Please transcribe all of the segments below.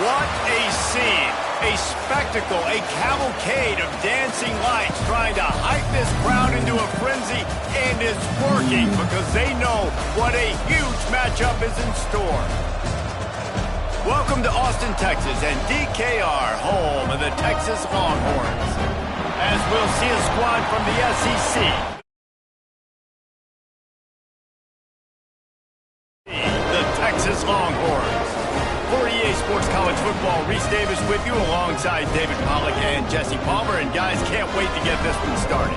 What a scene, a spectacle, a cavalcade of dancing lights trying to hype this crowd into a frenzy, and it's working because they know what a huge matchup is in store. Welcome to Austin, Texas, and DKR, home of the Texas Longhorns, as we'll see a squad from the SEC. The Texas Longhorns. For EA Sports College Football, Reese Davis with you alongside David Pollack and Jesse Palmer. And guys, can't wait to get this one started.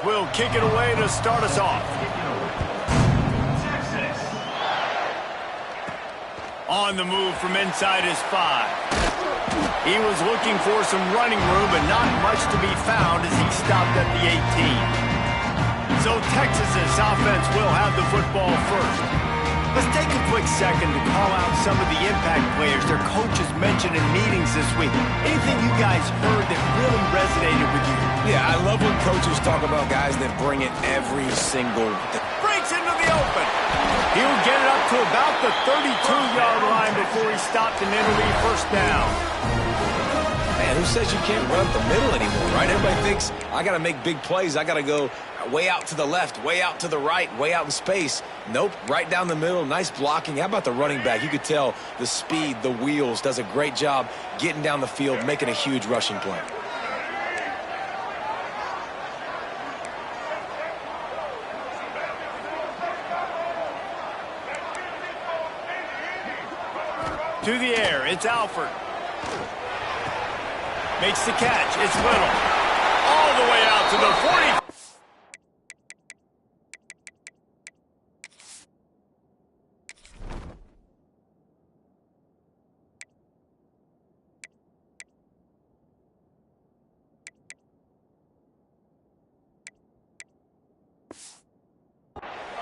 We'll kick it away to start us off. Texas. On the move from inside his 5. He was looking for some running room, but not much to be found as he stopped at the 18. So Texas's offense will have the football first. Let's take a quick second to call out some of the impact players their coaches mentioned in meetings this week. Anything you guys heard that really resonated with you? Yeah, I love when coaches talk about guys that bring it every single day. Breaks into the open. He'll get it up to about the 32-yard line before he stopped an interleave first down. Man, who says you can't run up the middle anymore, right? Everybody thinks, I got to make big plays. I got to go way out to the left, way out to the right, way out in space. Nope, right down the middle. Nice blocking. How about the running back? You could tell the speed, the wheels, does a great job getting down the field, making a huge rushing play. To the air, it's Alford. Makes the catch, it's Little. All the way out to the 40.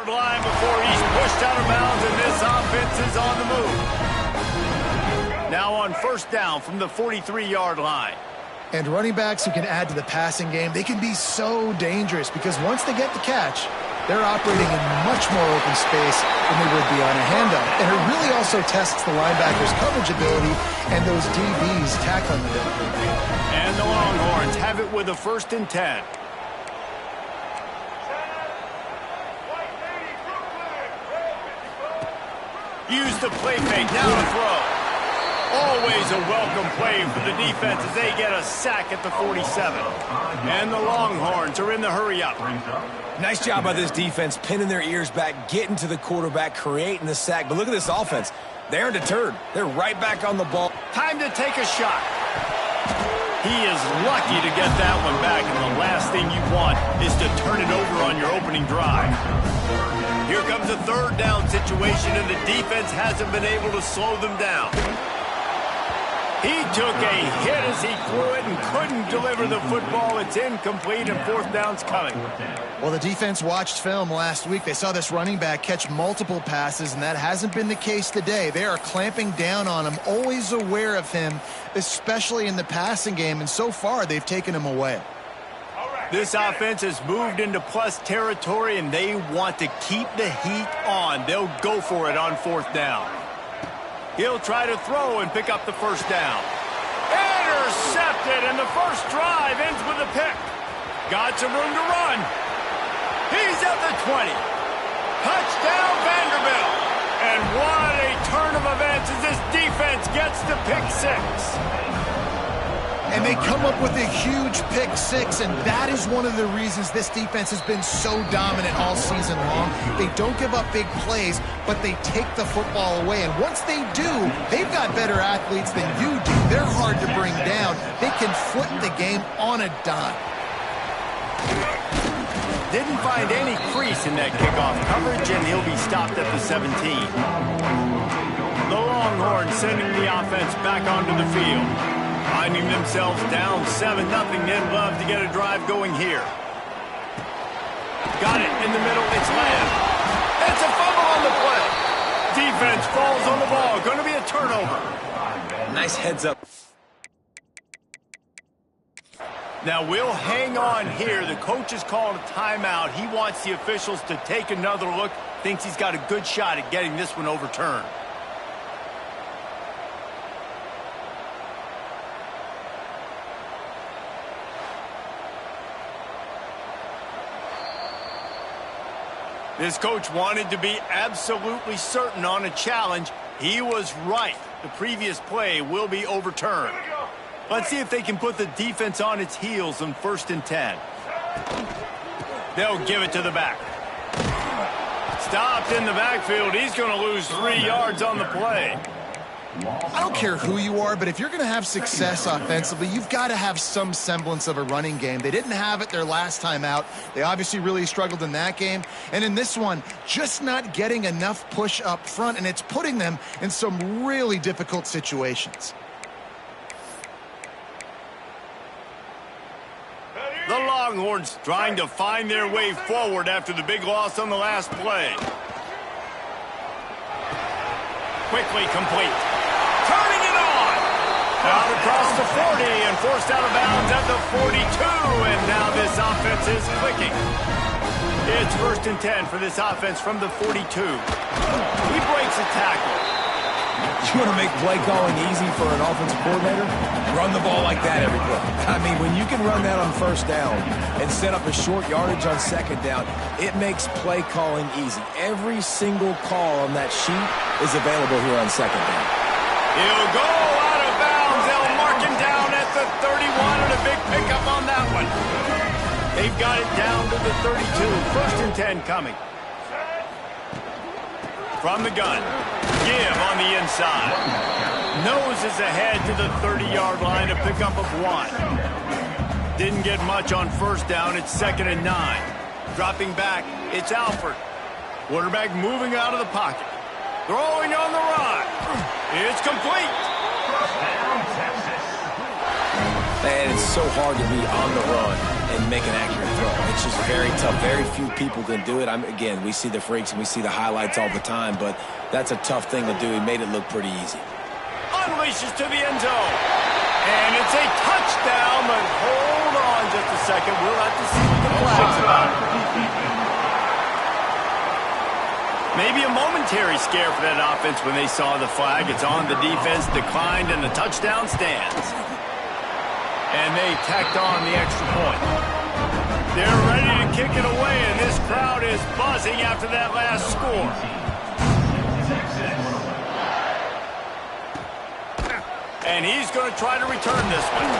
Line before he's pushed out of bounds, and this offense is on the move. Now on first down from the 43-yard line. And running backs who can add to the passing game, they can be so dangerous because once they get the catch, they're operating in much more open space than they would be on a handoff. And it really also tests the linebacker's coverage ability and those DBs tackling ability. And the Longhorns have it with a 1st and 10. Use the play fake, now to throw. Always a welcome play for the defense as they get a sack at the 47. And the Longhorns are in the hurry-up. Nice job by this defense, pinning their ears back, getting to the quarterback, creating the sack. But look at this offense. They aren't deterred. They're right back on the ball. Time to take a shot. He is lucky to get that one back, and the last thing you want is to turn it over on your opening drive. Here comes a 3rd down situation, and the defense hasn't been able to slow them down. He took a hit as he threw it and couldn't deliver the football. It's incomplete, and 4th down's coming. Well, the defense watched film last week. They saw this running back catch multiple passes, and that hasn't been the case today. They are clamping down on him, always aware of him, especially in the passing game, and so far they've taken him away. This offense has moved into plus territory, and they want to keep the heat on. They'll go for it on 4th down. He'll try to throw and pick up the 1st down. Intercepted, and the first drive ends with a pick. Got some room to run. He's at the 20. Touchdown, Vanderbilt. And what a turn of events as this defense gets to pick 6. And they come up with a huge pick six, and that is one of the reasons this defense has been so dominant all season long. They don't give up big plays, but they take the football away. And once they do, they've got better athletes than you do. They're hard to bring down. They can flip the game on a dime. Didn't find any crease in that kickoff coverage, and he'll be stopped at the 17. The Longhorns sending the offense back onto the field. Finding themselves down 7-0, they'd love to get a drive going here. Got it in the middle, it's Lamb. It's a fumble on the play. Defense falls on the ball, going to be a turnover. Nice heads up. Now we'll hang on here. The coach has called a timeout. He wants the officials to take another look. Thinks he's got a good shot at getting this one overturned. This coach wanted to be absolutely certain on a challenge. He was right. The previous play will be overturned. Let's see if they can put the defense on its heels on 1st and 10. They'll give it to the back. Stopped in the backfield. He's going to lose 3 yards on the play. I don't care who you are, but if you're going to have success offensively, you've got to have some semblance of a running game. They didn't have it their last time out. They obviously really struggled in that game. And in this one, just not getting enough push up front, and it's putting them in some really difficult situations. The Longhorns trying to find their way forward after the big loss on the last play. Quickly complete. Turning it on. Out across the 40 and forced out of bounds at the 42. And now this offense is clicking. It's 1st and 10 for this offense from the 42. He breaks a tackle. You want to make play calling easy for an offensive coordinator? Run the ball like that every play. I mean, when you can run that on 1st down and set up a short yardage on 2nd down, it makes play calling easy. Every single call on that sheet is available here on 2nd down. He'll go out of bounds. They'll mark him down at the 31 and a big pickup on that one. They've got it down to the 32. 1st and 10 coming. From the gun. Give on the inside. Noses ahead to the 30-yard line, a pickup of 1. Didn't get much on 1st down. It's 2nd and 9. Dropping back, it's Alford. Quarterback moving out of the pocket. Throwing on the run. It's complete. Man, it's so hard to be on the run and make an accurate throw. It's just very tough. Very few people can do it. Again, we see the freaks and we see the highlights all the time, but that's a tough thing to do. He made it look pretty easy. Unleashes to the end zone. And it's a touchdown, but hold on just a second. We'll have to see what the flag's about. Maybe a momentary scare for that offense when they saw the flag. It's on the defense, declined, and the touchdown stands. And they tacked on the extra point. They're ready to kick it away, and this crowd is buzzing after that last score. And he's going to try to return this one.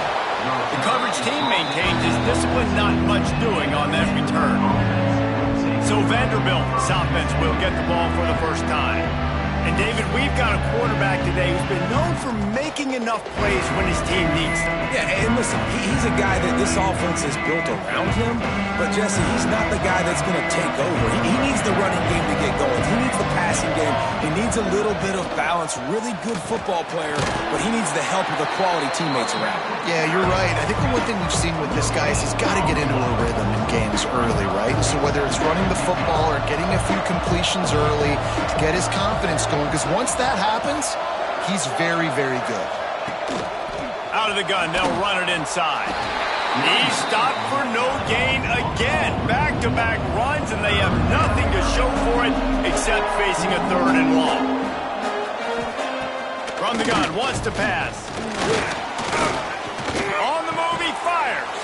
The coverage team maintains his discipline, not much doing on that return. So Vanderbilt, offense, will get the ball for the first time. And David, we've got a quarterback today who's been known for making enough plays when his team needs them. Yeah, and listen, he's a guy that this offense is built around him, but Jesse, he's not the guy that's going to take over. He needs the running game to get going. He needs the passing game. He needs a little bit of balance. Really good football player, but he needs the help of the quality teammates around him. Yeah, you're right. I think the one thing we've seen with this guy is he's got to get into a rhythm in games early, right? And so whether it's running the football or getting a few completions early to get his confidence going, because once that happens, he's very, very good. Out of the gun, they'll run it inside. He stopped for no gain again. Back-to-back runs, and they have nothing to show for it except facing a 3rd and long. From the gun, wants to pass. On the move, he fires.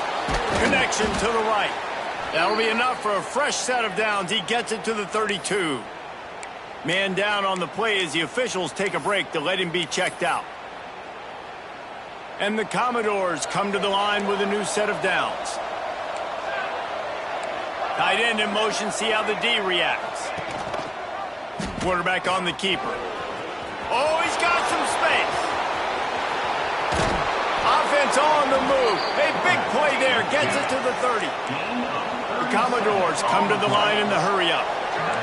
Connection to the right. That'll be enough for a fresh set of downs. He gets it to the 32. Man down on the play as the officials take a break to let him be checked out. And the Commodores come to the line with a new set of downs. Tight end in motion, see how the D reacts. Quarterback on the keeper. Oh, he's got some space. Offense on the move. A big play there. Gets it to the 30. The Commodores come to the line in the hurry-up.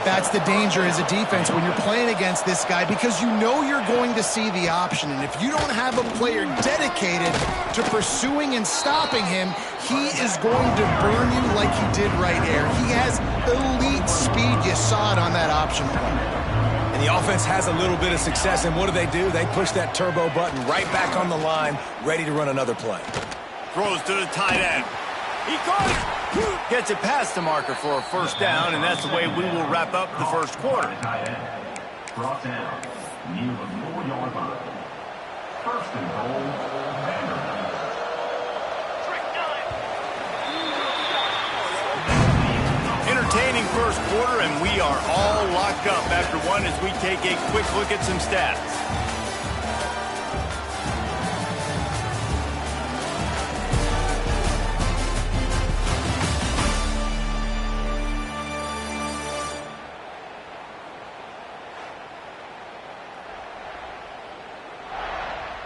That's the danger as a defense when you're playing against this guy, because you know you're going to see the option. And if you don't have a player dedicated to pursuing and stopping him, he is going to burn you like he did right here. He has elite speed. You saw it on that option. And the offense has a little bit of success, and what do? They push that turbo button right back on the line, ready to run another play. Throws to the tight end. He caught it. Gets it past the marker for a first down, and that's the way we will wrap up the first quarter. Brought down near the 4-yard line. First and goal, Vanderbilt. Entertaining first quarter, and we are all locked up after one as we take a quick look at some stats.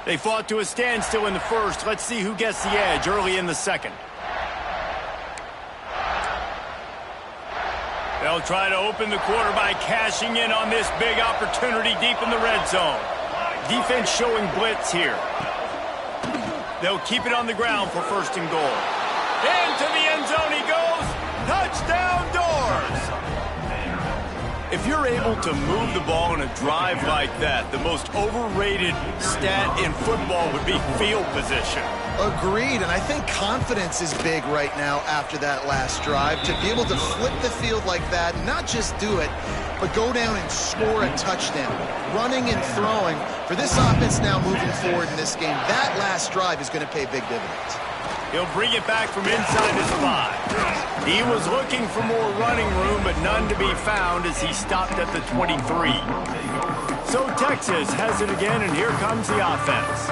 They fought to a standstill in the first. Let's see who gets the edge early in the second. They'll try to open the quarter by cashing in on this big opportunity deep in the red zone. Defense showing blitz here. They'll keep it on the ground for first and goal. Into the end zone he goes. Touchdown Doors! If you're able to move the ball in a drive like that, the most overrated stat in football would be field position. Agreed, and I think confidence is big right now after that last drive. To be able to flip the field like that, not just do it, but go down and score a touchdown. Running and throwing. For this offense now moving forward in this game, that last drive is going to pay big dividends. He'll bring it back from inside his 5. He was looking for more running room, but none to be found as he stopped at the 23. So Texas has it again, and here comes the offense.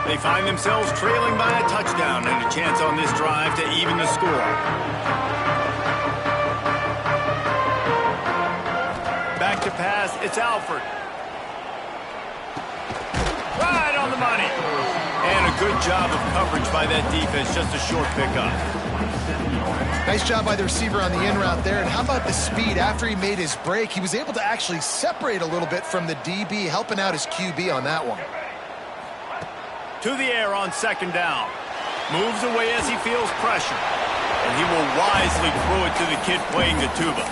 They find themselves trailing by a touchdown and a chance on this drive to even the score. Back to pass, it's Alford. Right on the money. And a good job of coverage by that defense, just a short pickup. Nice job by the receiver on the in route there. And how about the speed? After he made his break, he was able to actually separate a little bit from the DB, helping out his QB on that one. To the air on second down. Moves away as he feels pressure. And he will wisely throw it to the kid playing the tuba.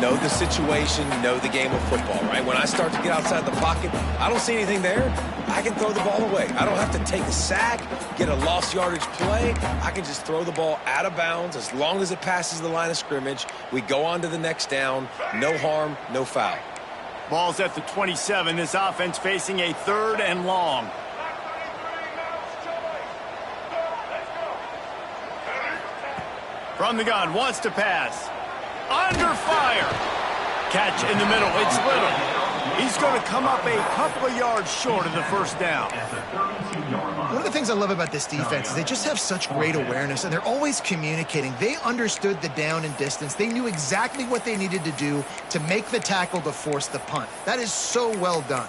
Know the situation, know the game of football, right? When I start to get outside the pocket, I don't see anything there, I can throw the ball away. I don't have to take a sack, get a lost yardage play. I can just throw the ball out of bounds as long as it passes the line of scrimmage. We go on to the next down. No harm, no foul. Ball's at the 27. This offense facing a 3rd and long. From the gun, wants to pass. Under fire. Catch in the middle. It's Little. He's going to come up a couple of yards short of the first down. One of the things I love about this defense is they just have such great awareness, and they're always communicating. They understood the down and distance. They knew exactly what they needed to do to make the tackle to force the punt. That is so well done.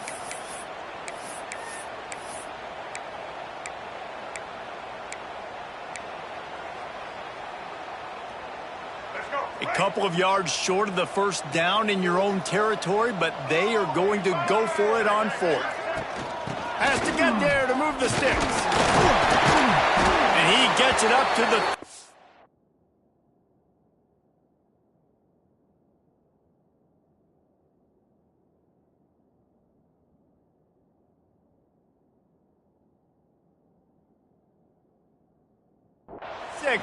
A couple of yards short of the first down in your own territory, but they are going to go for it on 4th. Has to get there to move the sticks. And he gets it up to the...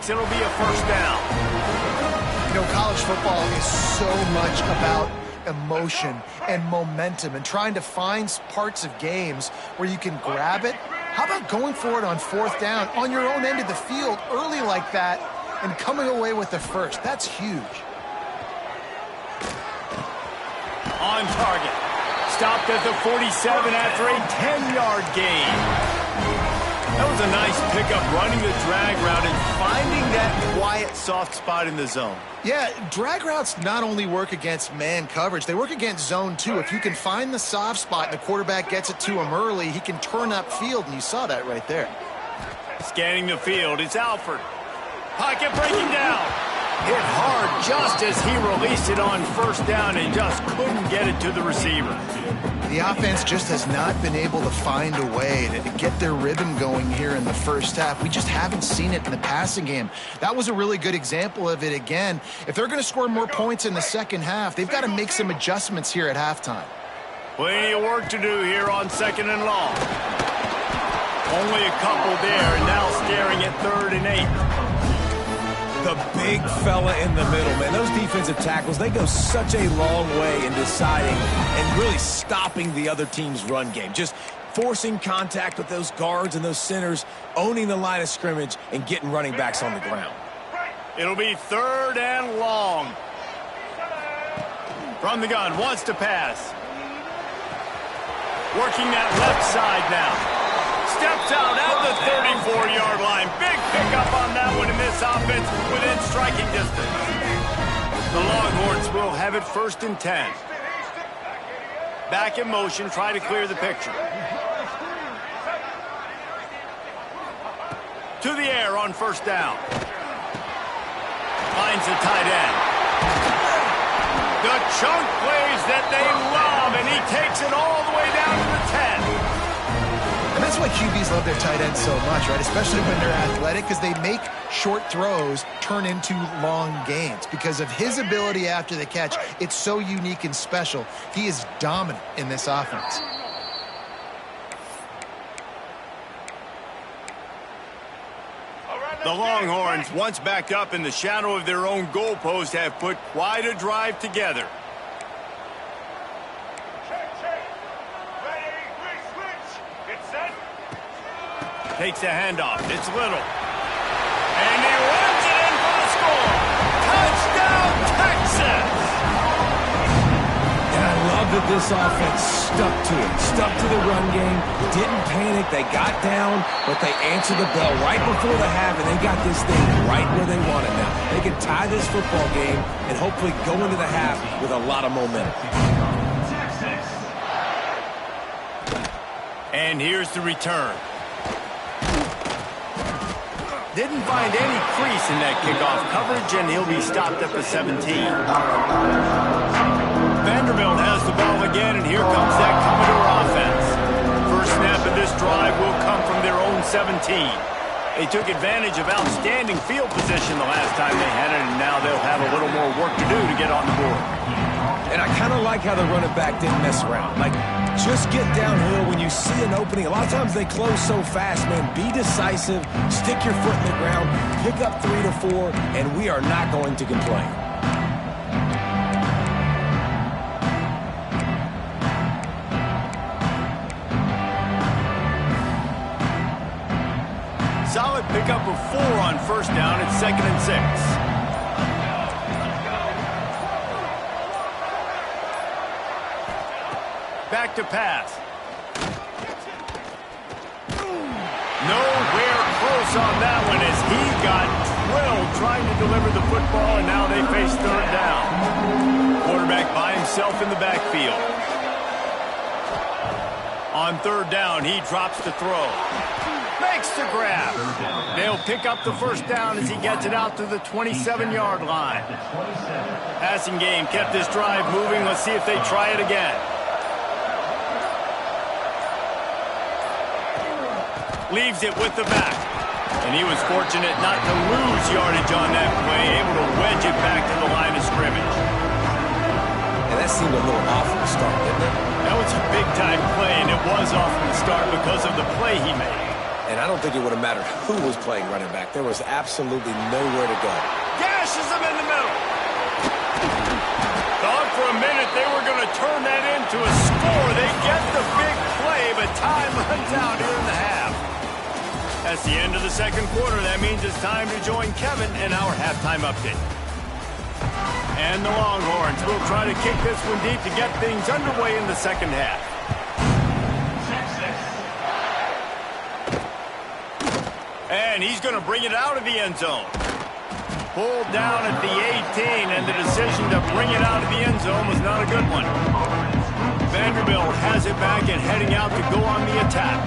It'll be a first down. You know, college football is so much about emotion and momentum and trying to find parts of games where you can grab it. How about going for it on 4th down on your own end of the field early like that and coming away with the first? That's huge. On target. Stopped at the 47 after a 10-yard gain. That was a nice pickup, running the drag route and finding that quiet, soft spot in the zone. Yeah, drag routes not only work against man coverage, they work against zone too. If you can find the soft spot and the quarterback gets it to him early, he can turn upfield, and you saw that right there. Scanning the field, it's Alford. Pocket breaking down. Hit hard just as he released it on first down and just couldn't get it to the receiver. The offense just has not been able to find a way to get their rhythm going here in the first half. We just haven't seen it in the passing game. That was a really good example of it again. If they're going to score more points in the second half, they've got to make some adjustments here at halftime. Plenty of work to do here on 2nd and long. Only a couple there, and now staring at 3rd and 8. The big fella in the middle, man. Those defensive tackles, they go such a long way in deciding and really stopping the other team's run game. Just forcing contact with those guards and those centers, owning the line of scrimmage, and getting running backs on the ground. It'll be 3rd and long. From the gun, wants to pass. Working that left side now. Steps out at the 34-yard line. Big pickup on that one in this offense within striking distance. The Longhorns will have it 1st and 10. Back in motion, try to clear the picture. To the air on 1st down. Finds the tight end. The chunk plays that they love, and he takes it all the way down to the 10. And that's why QBs love their tight ends so much, right? Especially when they're athletic, because they make short throws turn into long gains. Because of his ability after the catch, it's so unique and special. He is dominant in this offense. The Longhorns, once back up in the shadow of their own goalpost, have put quite a drive together. Takes a handoff. It's Little. And he runs it in for the score. Touchdown, Texas! And I love that this offense stuck to it. Stuck to the run game. Didn't panic. They got down, but they answered the bell right before the half, and they got this thing right where they want it now. They can tie this football game and hopefully go into the half with a lot of momentum. And here's the return. Didn't find any crease in that kickoff coverage, and he'll be stopped at the 17. Vanderbilt has the ball again, and here comes that Commodore offense. First snap of this drive will come from their own 17. They took advantage of outstanding field position the last time they had it, and now they'll have a little more work to do to get on the board. And I kind of like how the running back didn't mess around. Like, just get downhill when you see an opening. A lot of times they close so fast, man. Be decisive, stick your foot in the ground, pick up 3 to 4, and we are not going to complain. Solid pickup of 4 on 1st down. It's 2nd and 6. Back to pass. Nowhere close on that one as he got drilled trying to deliver the football, and now they face 3rd down. Quarterback by himself in the backfield. On 3rd down, he drops to throw. Makes the grab. They'll pick up the 1st down as he gets it out to the 27-yard line. Passing game kept this drive moving. Let's see if they try it again. Leaves it with the back. And he was fortunate not to lose yardage on that play, able to wedge it back to the line of scrimmage. And that seemed a little off from the start, didn't it? That was a big-time play, and it was off from the start because of the play he made. And I don't think it would have mattered who was playing running back. There was absolutely nowhere to go. Gashes him in the middle. Thought for a minute they were going to turn that into a score. They get the big play, but time runs out here in the half. That's the end of the 2nd quarter. That means it's time to join Kevin in our halftime update. And the Longhorns will try to kick this one deep to get things underway in the 2nd half. And he's going to bring it out of the end zone. Pulled down at the 18, and the decision to bring it out of the end zone was not a good one. Vanderbilt has it back and heading out to go on the attack.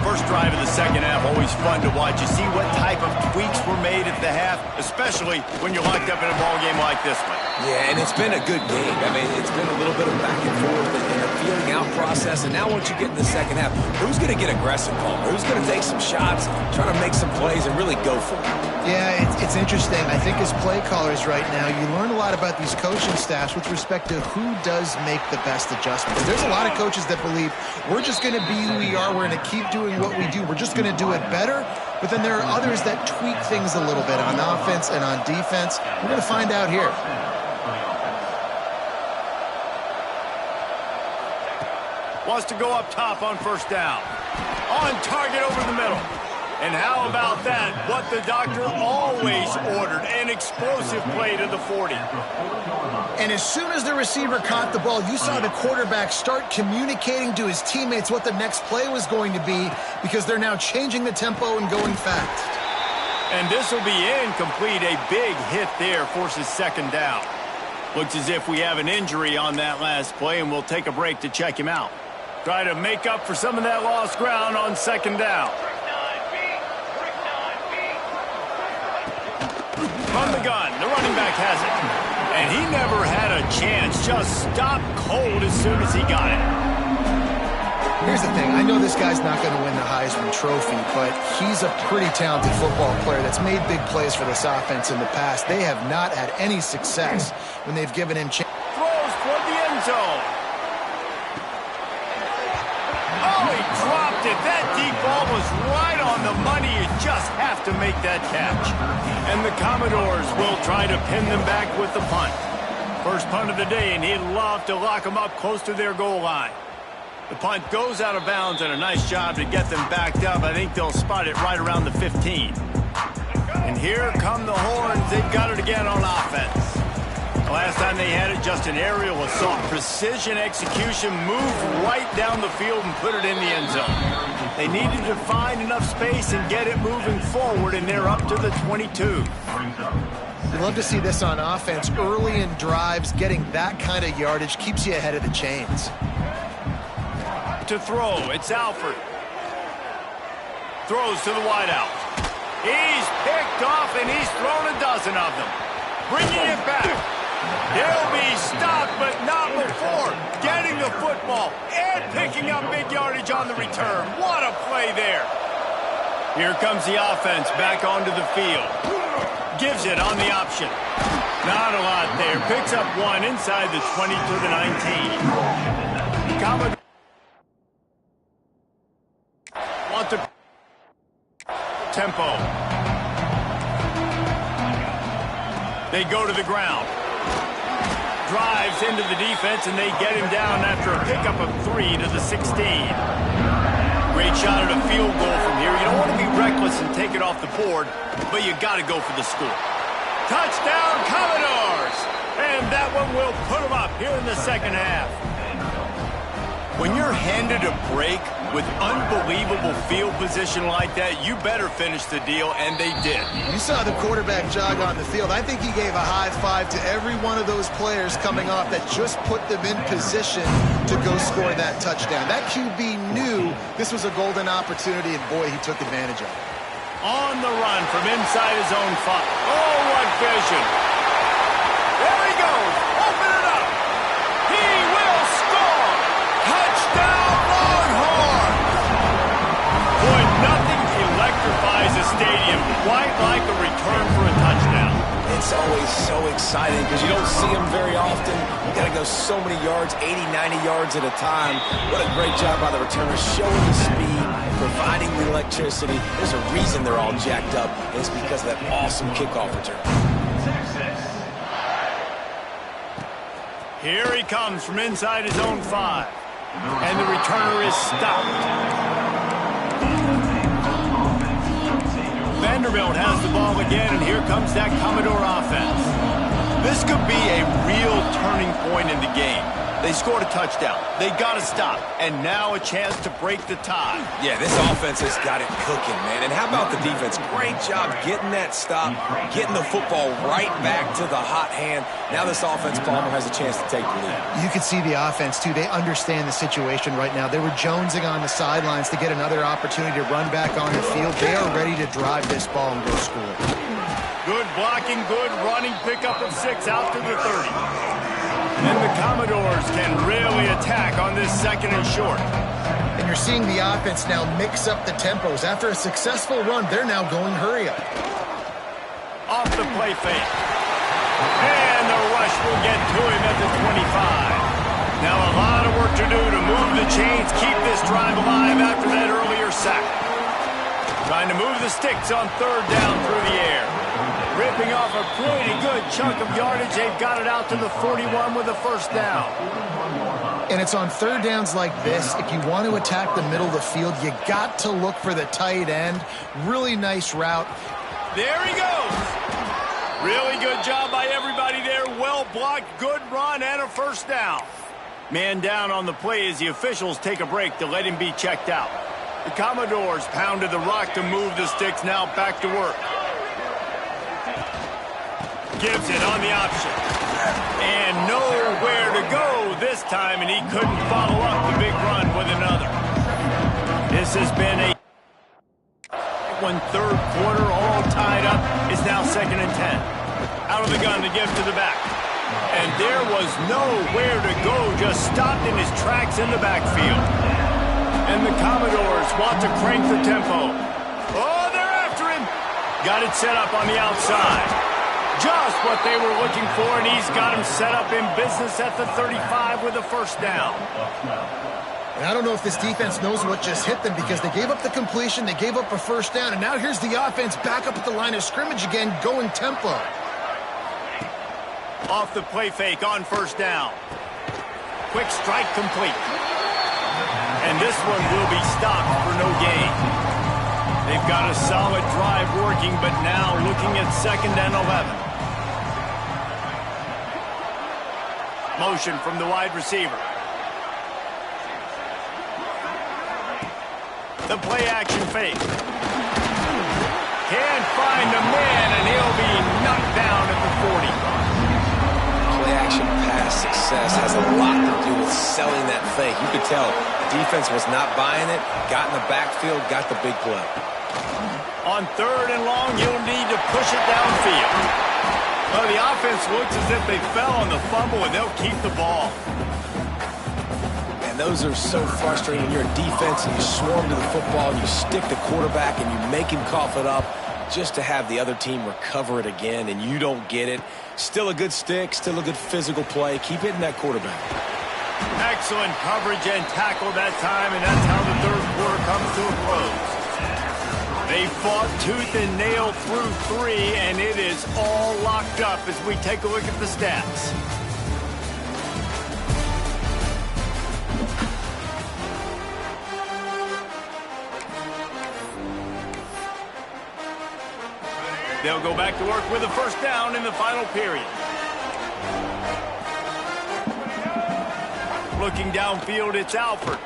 First drive of the second half, always fun to watch. You see what type of tweaks were made at the half, especially when you're locked up in a ball game like this one. Yeah, and it's been a good game. I mean, it's been a little bit of back and forth and a feeling out process. And now once you get in the second half, who's going to get aggressive, Palmer? Who's going to take some shots, try to make some plays, and really go for it? Yeah, it's interesting. I think as play callers right now, you learn a lot about these coaching staffs with respect to who does make the best adjustments. There's a lot of coaches that believe we're just going to be who we are. We're going to keep doing what we do. We're just going to do it better. But then there are others that tweak things a little bit on offense and on defense. We're going to find out here. Wants to go up top on first down. On target over the middle. And how about that? What the doctor always ordered, an explosive play to the 40. And as soon as the receiver caught the ball, you saw the quarterback start communicating to his teammates what the next play was going to be because they're now changing the tempo and going fast. And this will be incomplete. A big hit there forces second down. Looks as if we have an injury on that last play, and we'll take a break to check him out. Try to make up for some of that lost ground on second down. From the gun, the running back has it. And he never had a chance, just stopped cold as soon as he got it. Here's the thing. I know this guy's not going to win the Heisman Trophy, but he's a pretty talented football player that's made big plays for this offense in the past. They have not had any success when they've given him chance. Throws toward the end zone. Oh, he dropped it. That deep ball was right on the money. You just have to make that catch. And the Commodores will try to pin them back with the punt. First punt of the day, and he'd love to lock them up close to their goal line. The punt goes out of bounds, and a nice job to get them backed up. I think they'll spot it right around the 15. And here come the horns. They've got it again on offense. Last time they had it, just an aerial assault. Precision execution, move right down the field and put it in the end zone. They needed to find enough space and get it moving forward, and they're up to the 22. We love to see this on offense. Early in drives, getting that kind of yardage keeps you ahead of the chains. To throw, it's Alford. Throws to the wideout. He's picked off, and he's thrown a dozen of them. Bringing it back. He'll be stopped, but not before getting the football and picking up big yardage on the return. What a play there. Here comes the offense back onto the field. Gives it on the option. Not a lot there. Picks up one inside the 20 to the 19. Want to tempo. They go to the ground. Drives into the defense, and they get him down after a pickup of 3 to the 16. Great shot at a field goal from here. You don't want to be reckless and take it off the board, but you got to go for the score. Touchdown, Commodores! And that one will put them up here in the second half. When you're handed a break with unbelievable field position like that, you better finish the deal, and they did. You saw the quarterback jog on the field. I think he gave a high five to every one of those players coming off that just put them in position to go score that touchdown. That QB knew this was a golden opportunity, and boy, he took advantage of it. On the run from inside his own 5. Oh, what vision. There he goes. Open it up. He will score. Touchdown, Longhorns. Boy, nothing electrifies a stadium quite like a return for a touchdown. It's always so exciting because you don't see them very often. You got to go so many yards, 80, 90 yards at a time. What a great job by the returners, showing the speed, providing the electricity. There's a reason they're all jacked up, and it's because of that awesome kickoff return. Here he comes from inside his own 5. And the returner is stopped. Vanderbilt has the ball again, and here comes that Commodore offense. This could be a real turning point in the game. They scored a touchdown. They got to stop. And now a chance to break the tie. Yeah, this offense has got it cooking, man. And how about the defense? Great job getting that stop, getting the football right back to the hot hand. Now this offense, Palmer, has a chance to take the lead. You can see the offense, too. They understand the situation right now. They were jonesing on the sidelines to get another opportunity to run back on the field. They are ready to drive this ball and go score. Good blocking, good running, pickup of 6 out to the 30. And the Commodores can really attack on this 2nd and short. And you're seeing the offense now mix up the tempos. After a successful run, they're now going hurry up. Off the play fake. And the rush will get to him at the 25. Now a lot of work to do to move the chains, keep this drive alive after that earlier sack. Trying to move the sticks on 3rd down through the air. Ripping off a pretty good chunk of yardage. They've got it out to the 41 with a 1st down. And it's on 3rd downs like this. If you want to attack the middle of the field, you got to look for the tight end. Really nice route. There he goes. Really good job by everybody there. Well blocked, good run, and a 1st down. Man down on the play as the officials take a break to let him be checked out. The Commodores pounded the rock to move the sticks. Now back to work. Gibson on the option. And nowhere to go this time, and he couldn't follow up the big run with another. This has been a 3rd quarter, all tied up. It's now 2nd and 10. Out of the gun to give to the back. And there was nowhere to go, just stopped in his tracks in the backfield. And the Commodores want to crank the tempo. Oh, they're after him. Got it set up on the outside. Just what they were looking for, and he's got him set up in business at the 35 with a 1st down. And I don't know if this defense knows what just hit them because they gave up the completion, they gave up a 1st down, and now here's the offense back up at the line of scrimmage again, going tempo. Off the play fake on 1st down. Quick strike complete. And this one will be stopped for no gain. They've got a solid drive working, but now looking at 2nd and 11. Motion from the wide receiver. The play action fake. Can't find the man, and he'll be knocked down at the 40. Play action pass success has a lot to do with selling that fake. You could tell defense was not buying it, got in the backfield, got the big play. On 3rd and long, you'll need to push it downfield. Well, the offense looks as if they fell on the fumble, and they'll keep the ball. And those are so frustrating. You're a defense, and you swarm to the football, and you stick the quarterback, and you make him cough it up just to have the other team recover it again, and you don't get it. Still a good stick, still a good physical play. Keep hitting that quarterback. Excellent coverage and tackle that time, and that's how the 3rd quarter comes to a close. They fought tooth and nail through 3, and it is all locked up as we take a look at the stats. They'll go back to work with a 1st down in the final period. Looking downfield, it's Alford.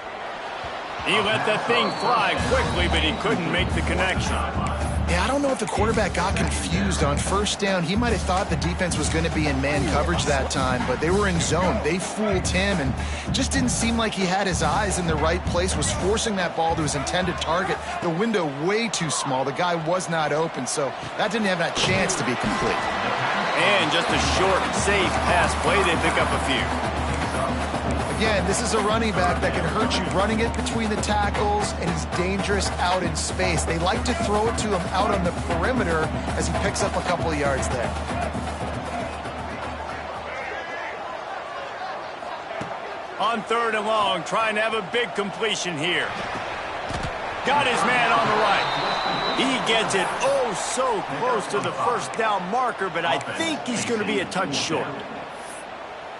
He let that thing fly quickly, but he couldn't make the connection. Yeah, I don't know if the quarterback got confused on 1st down. He might have thought the defense was going to be in man coverage that time, but they were in zone. They fooled him and just didn't seem like he had his eyes in the right place, was forcing that ball to his intended target. The window way too small. The guy was not open, so that didn't have that chance to be complete. And just a short, safe pass play. They pick up a few. Again, this is a running back that can hurt you running it between the tackles, and he's dangerous out in space. They like to throw it to him out on the perimeter as he picks up a couple of yards there. On 3rd and long, trying to have a big completion here. Got his man on the right. He gets it oh so close to the 1st down marker, but I think he's going to be a touch short.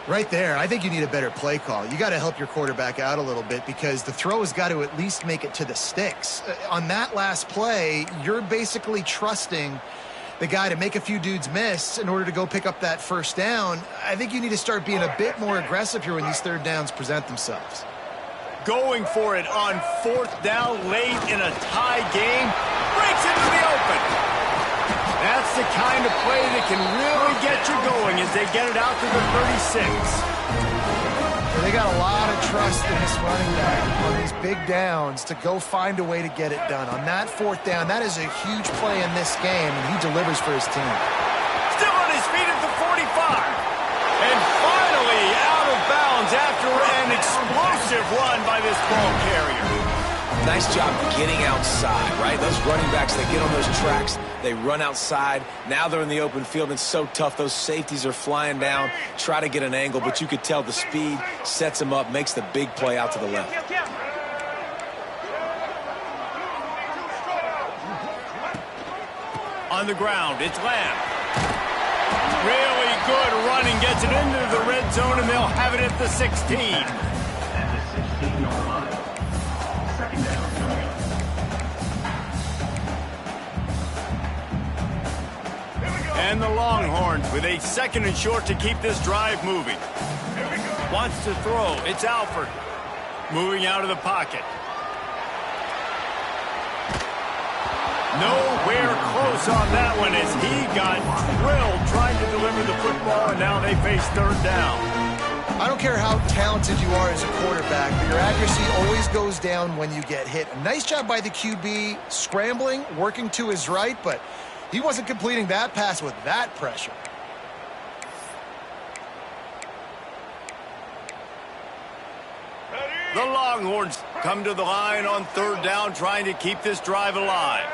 Right there, I think you need a better play call. You got to help your quarterback out a little bit because the throw has got to at least make it to the sticks. On that last play, you're basically trusting the guy to make a few dudes miss in order to go pick up that first down. I think you need to start being a bit more aggressive here when these third downs present themselves. Going for it on fourth down late in a tie game. Breaks into the open. That's the kind of play that can really get you going as they get it out to the 36. They got a lot of trust in this running back on these big downs to go find a way to get it done. On that fourth down, that is a huge play in this game, and he delivers for his team. Still on his feet at the 45. And finally out of bounds after an explosive run by this ball carrier. Nice job getting outside, right? Those running backs, they get on those tracks, they run outside. Now they're in the open field. It's so tough. Those safeties are flying down, try to get an angle, but you could tell the speed sets them up, makes the big play out to the left. On the ground, it's Lamb. Really good running, gets it into the red zone, and they'll have it at the 16. At the 16-yard line. Second down. And the Longhorns with a second and short to keep this drive moving. Wants to throw. It's Alford. Moving out of the pocket. Nowhere close on that one as he got drilled trying to deliver the football, and now they face third down. I don't care how talented you are as a quarterback, but your accuracy always goes down when you get hit. A nice job by the QB scrambling, working to his right, but he wasn't completing that pass with that pressure. The Longhorns come to the line on third down, trying to keep this drive alive.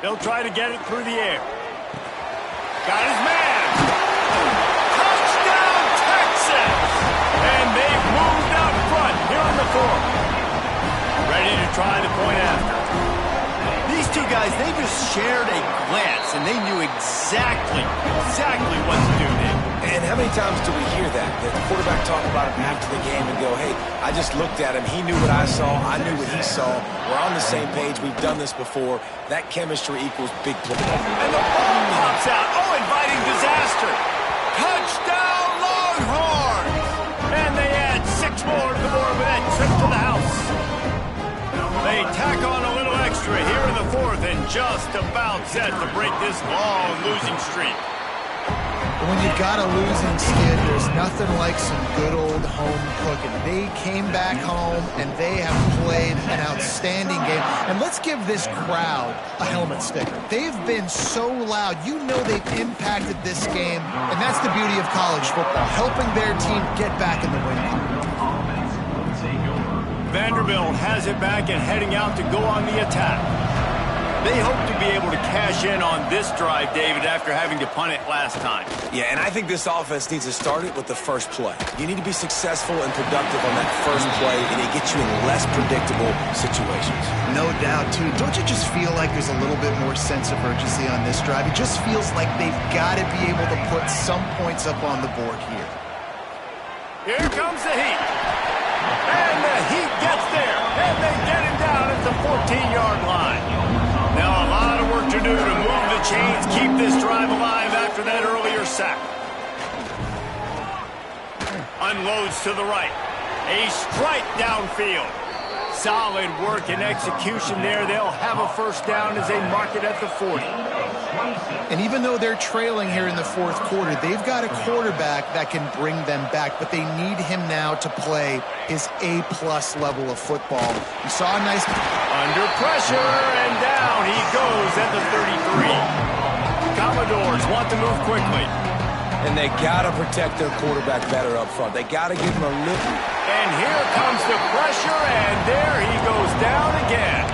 They'll try to get it through the air. Got his man. Touchdown, Texas! And they've moved out front here in the fourth. Ready to try the point after. These two guys, they just shared a glance, and they knew exactly what to do there. And how many times do we hear that? That the quarterback talk about him after the game and go, hey, I just looked at him. He knew what I saw. I knew what he saw. We're on the same page. We've done this before. That chemistry equals big play. And the ball pops out. Oh, inviting disaster. Touchdown, Longhorns! And they add 6 more to the board with that trip to the house. They tack on a little extra here in the fourth and just about set to break this long losing streak. When you've got a losing skid, there's nothing like some good old home cooking. They came back home, and they have played an outstanding game. And let's give this crowd a helmet sticker. They've been so loud. You know they've impacted this game, and that's the beauty of college football, helping their team get back in the win column. Vanderbilt has it back and heading out to go on the attack. They hope to be able to cash in on this drive, David, after having to punt it last time. Yeah, and I think this offense needs to start it with the first play. You need to be successful and productive on that first play, and it gets you in less predictable situations. No doubt, too. Don't you just feel like there's a little bit more sense of urgency on this drive? It just feels like they've got to be able to put some points up on the board here. Here comes the Heat. And the Heat gets there, and they get him down at the 14-yard line. Now a lot of work to do to move the chains, keep this drive alive after that earlier sack. Unloads to the right. A strike downfield. Solid work and execution there. They'll have a first down as they mark it at the 40. And even though they're trailing here in the fourth quarter, they've got a quarterback that can bring them back, but they need him now to play his A-plus level of football. You saw a nice... Under pressure, and down he goes at the 33. Commodores want to move quickly. And they got to protect their quarterback better up front. They got to give him a little... And here comes the pressure, and there he goes down again.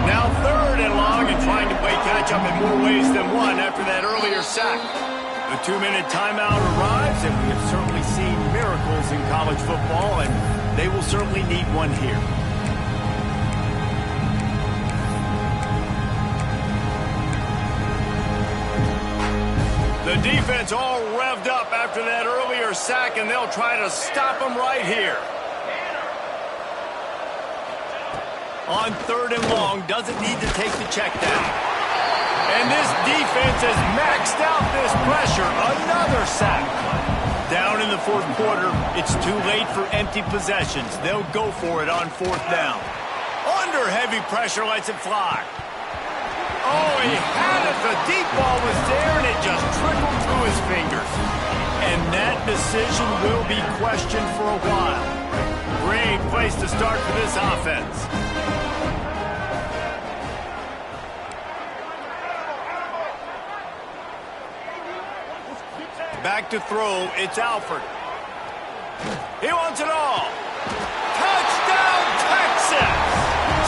Now third and long and trying to play catch-up in more ways than one after that earlier sack. The 2-minute timeout arrives, and we have certainly seen miracles in college football, and they will certainly need one here. The defense all revved up after that earlier sack, and they'll try to stop them right here. On third and long, doesn't need to take the check down. And this defense has maxed out this pressure. Another sack. Down in the fourth quarter, it's too late for empty possessions. They'll go for it on fourth down. Under heavy pressure, lets it fly. Oh, he had it. The deep ball was there, and it just trickled through his fingers. And that decision will be questioned for a while. Great place to start for this offense. Back to throw, it's Alford. He wants it all. Touchdown, Texas!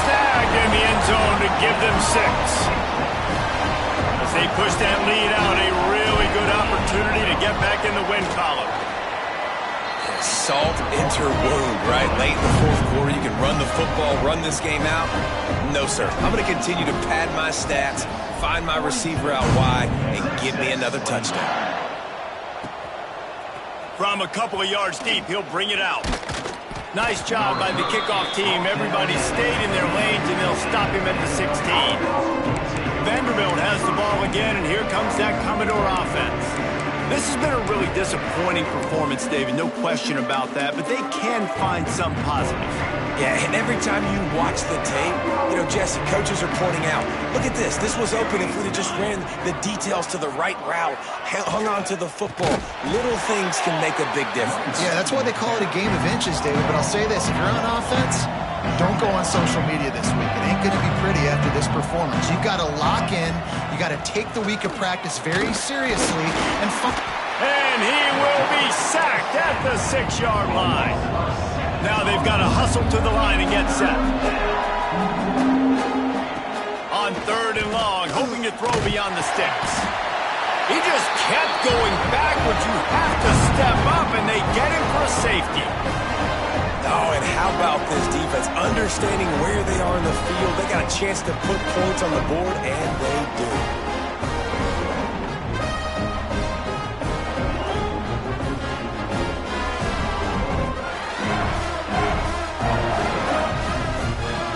Snagged in the end zone to give them 6. As they push that lead out, a really good opportunity to get back in the win column. Salt enter wound, right? Late in the fourth quarter, you can run the football, run this game out. No, sir. I'm going to continue to pad my stats, find my receiver out wide, and give me another touchdown. From a couple of yards deep, he'll bring it out. Nice job by the kickoff team. Everybody stayed in their lanes, and they'll stop him at the 16. Vanderbilt has the ball again, and here comes that Commodore offense. This has been a really disappointing performance, David, no question about that, but they can find some positives. Yeah, and every time you watch the tape, you know, Jesse, coaches are pointing out, look at this. This was open if we'd have just ran the details to the right route, hung on to the football. Little things can make a big difference. Yeah, that's why they call it a game of inches, David. But I'll say this, if you're on offense, don't go on social media this week. It ain't going to be pretty after this performance. You've got to lock in. You got to take the week of practice very seriously. And he will be sacked at the 6-yard line. Now they've got to hustle to the line and get set. On 3rd and long, hoping to throw beyond the sticks. He just kept going backwards. You have to step up, and they get him for a safety. Oh, and how about this defense? Understanding where they are in the field. They got a chance to put points on the board, and they do.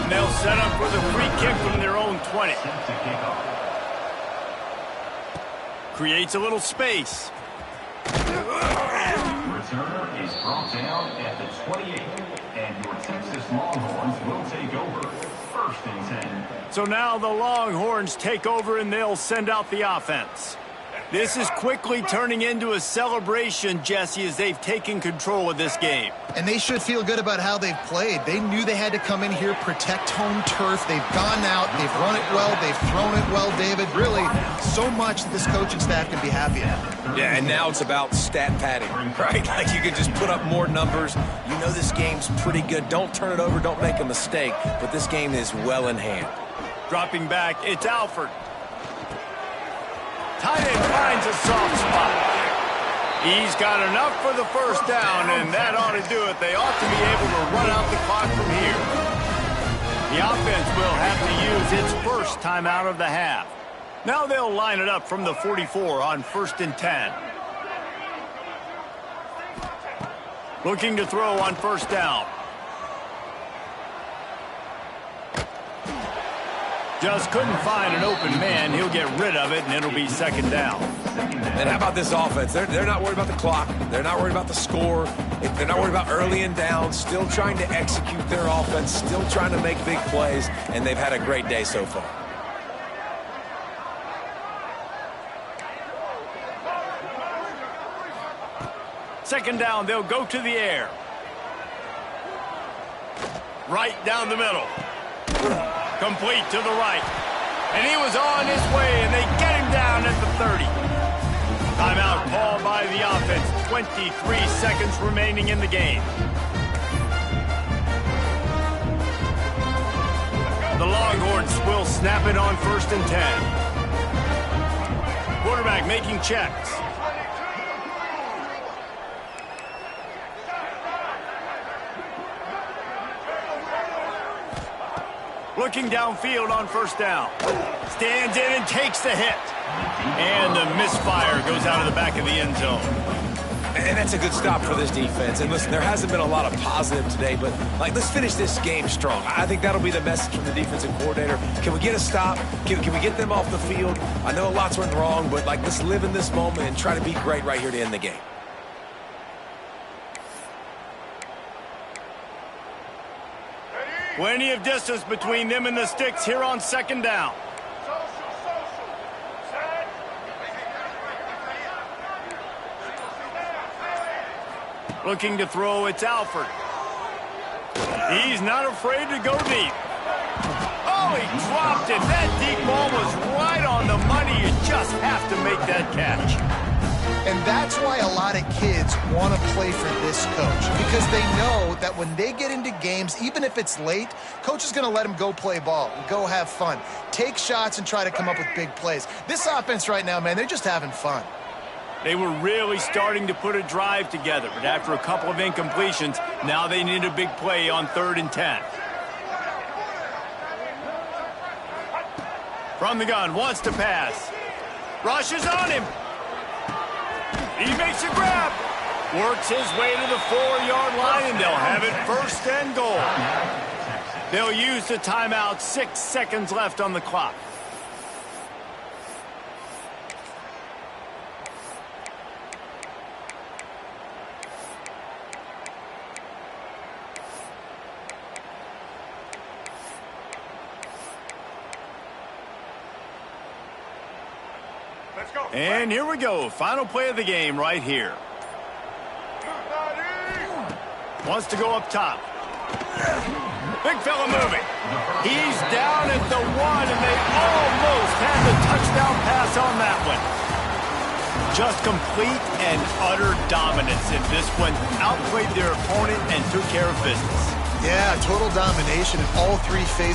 And they'll set up for the free kick from their own 20. Creates a little space. Returner is brought down at the 28, and your Texas Longhorns will take over 1st and 10. So now the Longhorns take over, and they'll send out the offense. This is quickly turning into a celebration, Jesse, as they've taken control of this game. And they should feel good about how they've played. They knew they had to come in here, protect home turf. They've gone out, they've run it well, they've thrown it well, David. Really, so much that this coaching staff can be happy at. Yeah, and now it's about stat padding, right? Like you can just put up more numbers. You know this game's pretty good. Don't turn it over, don't make a mistake. But this game is well in hand. Dropping back, it's Alford. Tight end finds a soft spot. He's got enough for the 1st down, and that ought to do it. They ought to be able to run out the clock from here. The offense will have to use its first timeout of the half. Now they'll line it up from the 44 on 1st and 10. Looking to throw on 1st down. Just couldn't find an open man. He'll get rid of it, and it'll be 2nd down. And how about this offense? They're not worried about the clock. They're not worried about the score. They're not worried about early and down. Still trying to execute their offense. Still trying to make big plays. And they've had a great day so far. Second down, they'll go to the air. Right down the middle. Complete to the right. And he was on his way, and they get him down at the 30. Timeout called by the offense. 23 seconds remaining in the game. The Longhorns will snap it on 1st and 10. Quarterback making checks. Looking downfield on 1st down. Stands in and takes the hit. And the misfire goes out of the back of the end zone. And that's a good stop for this defense. And listen, there hasn't been a lot of positive today, but let's finish this game strong. I think that'll be the message from the defensive coordinator. Can we get a stop? Can we get them off the field? I know a lot's went wrong, but let's live in this moment and try to be great right here to end the game. Plenty of distance between them and the sticks here on second down. Looking to throw, it's Alford. He's not afraid to go deep. Oh, he dropped it. That deep ball was right on the money. You just have to make that catch. And that's why a lot of kids want to play for this coach, because they know that when they get into games, even if it's late, coach is going to let them go play ball, go have fun, take shots and try to come up with big plays. This offense right now, man, they're just having fun. They were really starting to put a drive together, but after a couple of incompletions, now they need a big play on 3rd and 10. From the gun, wants to pass. Rushes on him. He makes a grab. Works his way to the 4-yard line, and they'll have it 1st and goal. They'll use the timeout. 6 seconds left on the clock. And here we go. Final play of the game right here. Wants to go up top. Big fella moving. He's down at the 1, and they almost had the touchdown pass on that one. Just complete and utter dominance in this one. Outplayed their opponent and took care of business. Yeah, total domination in all 3 phases.